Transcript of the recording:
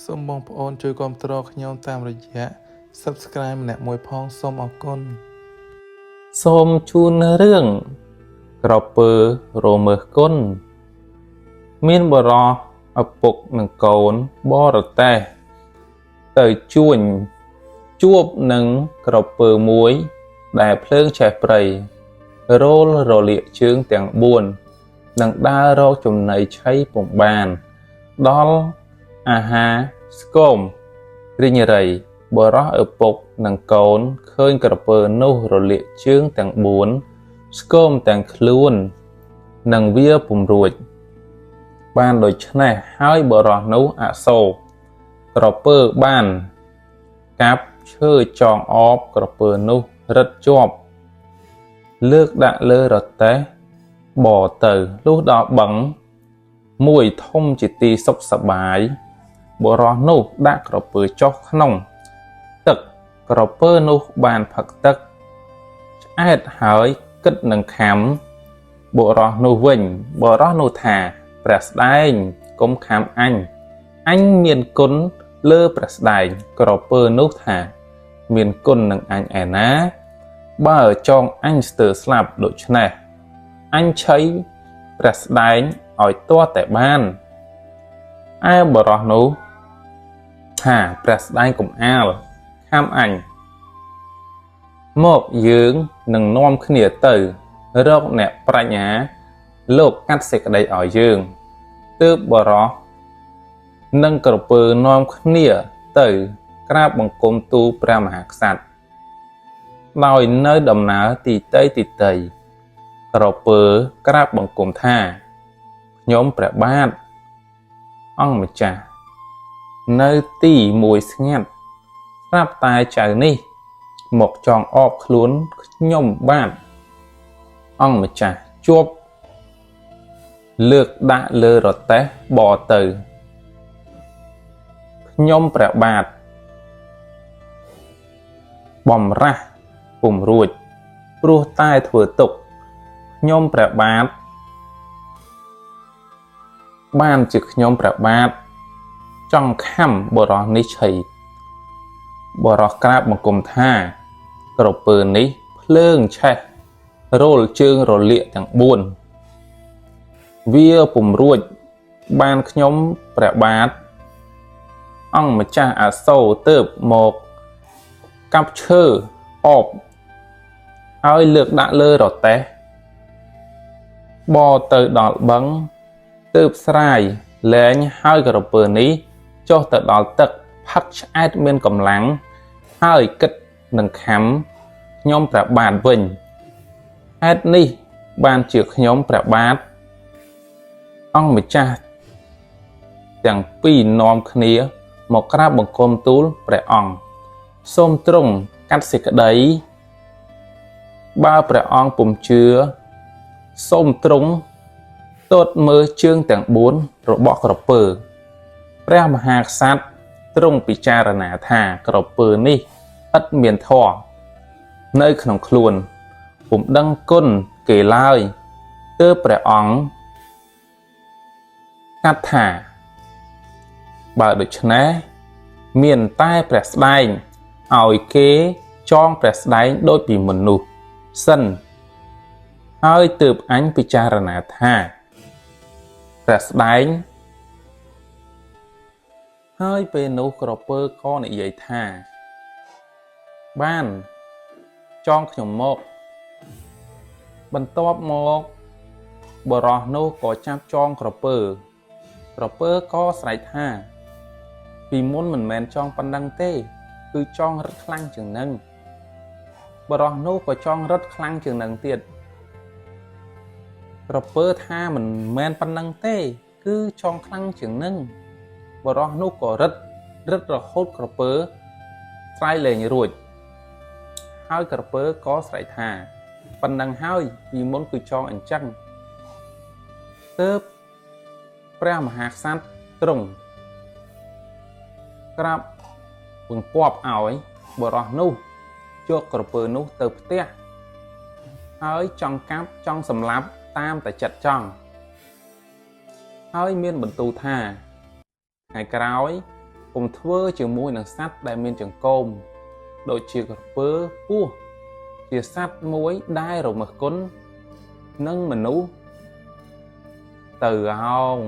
សូមបងប្អូនជួយគាំទ្រខ្ញុំតាមរយៈ Subscribe ម្នាក់មួយផងសូមអរគុណសូមជូនរឿងក្រពើរមើសគុណមានបរោះឪពុកនិងកូនបរទេះទៅជួបនឹងក្រពើមួយដែលភ្លើងឆេះព្រៃរោលរលាកជើងទាំង4នឹងដើររកចំណីឆីពុំបានដល់អាហារស្គមរិញរៃបរោះឪពុកនិងកូនឃើញក្រពើនោះរលាកជើងទាំង4ស្គមទាំងខ្លួននិងវាពុំរួចបានដូច្នេះហើយបរោះនោះអសូរក្រពើបានកាប់ឈើចងអបក្រពើនោះរឹតជាប់លើកដាក់លើរទេះបរទៅលុះដល់បឹងមួយធំជាទីសុខសប្បាយបរោះនោះដាក់ក្រពើចុះក្នុងទឹកក្រពើនោះបានផឹកទឹកឆ្អែតហើយគិតនឹងខាំបុរសនោះវិញបរោះនោះថាព្រះស្ដែងកុំខាំអញមានគុណលើព្រះស្ដែងក្រពើនោះថាមានគុណនឹងអញឯណាបើចងអញស្ទើរស្លាប់ដូច្នេះអញឆីព្រះស្ដែងឲ្យទាស់តែបានឯបរោះនោះថាព្រះស្ដែងកុំអាលខាំអញមកយើងនឹងនាំគ្នាទៅរកអ្នកប្រាជ្ញាលោកកាត់សេចក្តីឲ្យយើងទើបបរោះនិងក្រពើនាំគ្នាទៅក្រាបបង្គំទូលព្រះមហាក្សត្រដោយនៅដំណើរទីតីក្រពើក្រាបបង្គំថាខ្ញុំព្រះបាទអង្គម្ចាស់នៅទីមួយស្ងាត់ស្រាប់តែចៅនេះមកចងអបខ្លួនខ្ញុំបាទអង្គម្ចាស់ជួបលើកដាក់លើរទេះបរទៅខ្ញុំព្រះបាទបំរាស់ពុំរួចព្រោះតែធ្វើទុកខ្ញុំព្រះបាទបានជាខ្ញុំព្រះបាទចង់ខំបរោះនេះឆីបរោះក្រាបបង្គំថាក្រពើនេះភ្លើងឆេះរោលជើងរលាកទាំង4វាពុំរួចបានខ្ញុំព្រះបាទអង្គម្ចាស់អាសូរទើបមកកាប់ឈើអបហើយលើកដាក់លើរទេះបរទៅដល់បឹងទើបស្រាយលែងហើយក្រពើនេះចុះទៅដល់ទឹកផឹកឆ្អែតមានកម្លាំងហើយគិតនឹងខាំខ្ញុំព្រះបាទវិញហេតុនេះបានជាខ្ញុំព្រះបាទអង្គម្ចាស់ទាំងពីរនាំគ្នាមកក្រាបបង្គំទូលព្រះអង្គសូមទ្រង់កាត់សេចក្តីបើព្រះអង្គពុំជឿសូមទ្រង់ទតមើលជើងទាំង4របស់ក្រពើព្រះមហាក្សត្រទ្រង់ពិចារណាថាក្រពើនេះឥតមានធម៌នៅក្នុងខ្លួនពុំដឹងគុណគេឡើយទើបព្រះអង្គកាត់ថាបើដូច្នេះមានតែព្រះស្ដែងឲ្យគេចងព្រះស្ដែងដូចពីមនុស្សសិនហើយទើបអញពិចារណាថាព្រះស្ដែងហើយពេលនោះក្រពើក៏និយាយថាបានចងខ្ញុំមកបន្ទាប់មកបរោះនោះក៏ចាប់ចងក្រពើក៏ស្រែកថាពីមុនមិនមែនចងប៉ុណ្ណឹងទេគឺចងរឹតខ្លាំងជាងនឹងបរោះនោះក៏ចងរឹតខ្លាំងជាងនឹងទៀតក្រពើថាមិនមែនប៉ុណ្ណឹងទេគឺចងខ្លាំងជាងនឹងបរោះនោះក៏រឹតរហូតក្រពើស្រែកលែងរួចហើយក្រពើក៏ស្រែកថាប៉ុណ្ណឹងហើយពីមុនគឺចងអញ្ចឹងទើបព្រះមហាក្សត្រទ្រង់ក្រាបពឹងពាប់ឲ្យបរោះនោះយកក្រពើនោះទៅផ្ទះហើយចង់កាប់ចង់សម្លាប់តាមតែចិត្តចង់ហើយមានបន្ទូលថាថ្ងៃក្រោយ កុំធ្វើជាមួយនឹងសត្វដែលមានចង្កូមដូចជាក្រពើពស់ជាសត្វមួយដែលរមើសគុណនឹងមនុស្សទៅអោង